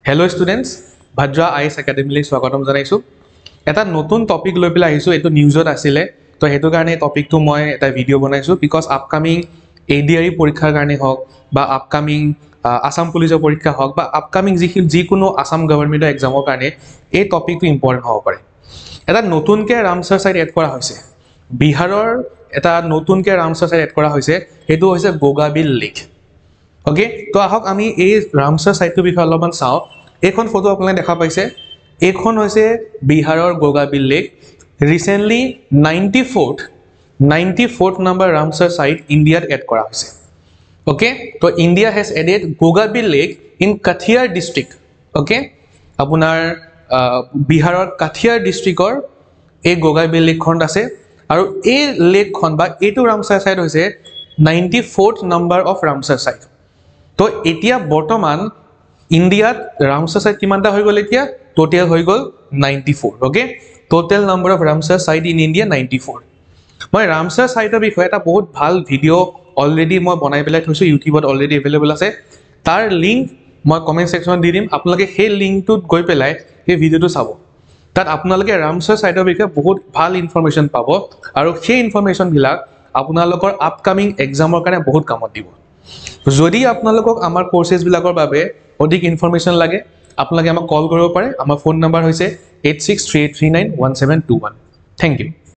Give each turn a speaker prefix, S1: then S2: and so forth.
S1: Hello students, Bhadra IAS Academy স্বাগতম জনাইছো। এটা নতুন টপিক লৈ পেলাই আহিছো, এটো নিউজত আছিল। তো হেতু কাৰণে টপিকটো মই এটা ভিডিও বনাইছো বিকজ আপকামিং ADRE পৰীক্ষাৰ কাৰণে হওক বা আপকামিং আসাম পুলিচৰ পৰীক্ষা হওক বা আপকামিং যিকোনো আসাম গভৰ্ণমেণ্টৰ এক্সামৰ কাৰণে এই টপিকটো ইম্পৰ্টেন্ট হ'ব পাৰে। এটা নতুনকৈ ৰামসাৰ সাইট এড কৰা হৈছে, বিহাৰৰ এটা নতুনকৈ ৰামসাৰ সাইট এড কৰা হৈছে, হেতু হৈছে গোগাবিল লেক। ওকে, তো আহক আমি এই ৰামসাৰ সাইটৰ বিষয়ে অলপমান চাওঁ। এইখন ফটো আপোনালোকে দেখা পাইছে, এইখন হৈছে বিহাৰৰ Gogabil lake. Recently 94th number Ramsar site ইণ্ডিয়াত এড কৰা হৈছে। ওকে, তো India has added Gogabil lake in Katihar district. Okay, আপোনাৰ বিহাৰৰ কাঠিয়াৰ ডিষ্ট্ৰিক্টৰ এই গোগাবিল লেকখন আছে আৰু এই লেকখন বা এইটো ৰামসাৰ সাইট হৈছে 94th number of Ramsar site. তো এতিয়া বৰ্তমান ইণ্ডিয়াত ৰামসাৰ সাইট কিমানটা হৈ গ'ল, এতিয়া টোটেল হৈ গ'ল 94। Okay, total number of Ramsar site in India 94। মই ৰামসাৰ সাইটৰ বিষয়ে এটা বহুত ভাল ভিডিঅ' অলৰেডি মই বনাই পেলাই থৈছোঁ, ইউটিউবত অলৰেডি এভেইলেবল আছে। তাৰ লিংক মই কমেণ্ট ছেকশ্যনত দি দিম, আপোনালোকে সেই লিংকটোত গৈ পেলাই সেই ভিডিঅ'টো চাব। তাত আপোনালোকে ৰামসাৰ সাইটৰ বিষয়ে বহুত ভাল ইনফৰমেশ্যন পাব আৰু সেই ইনফৰমেশ্যনবিলাক আপোনালোকৰ আপকামিং এক্সামৰ কাৰণে বহুত কামত দিব। যদি আপোনালোকক আমাৰ কোৰ্চেছবিলাকৰ বাবে অধিক ইনফৰমেশ্যন লাগে, আপোনালোকে আমাক কল কৰিব পাৰে। আমাৰ ফোন নম্বৰ হৈছে 8638391721। Thank U.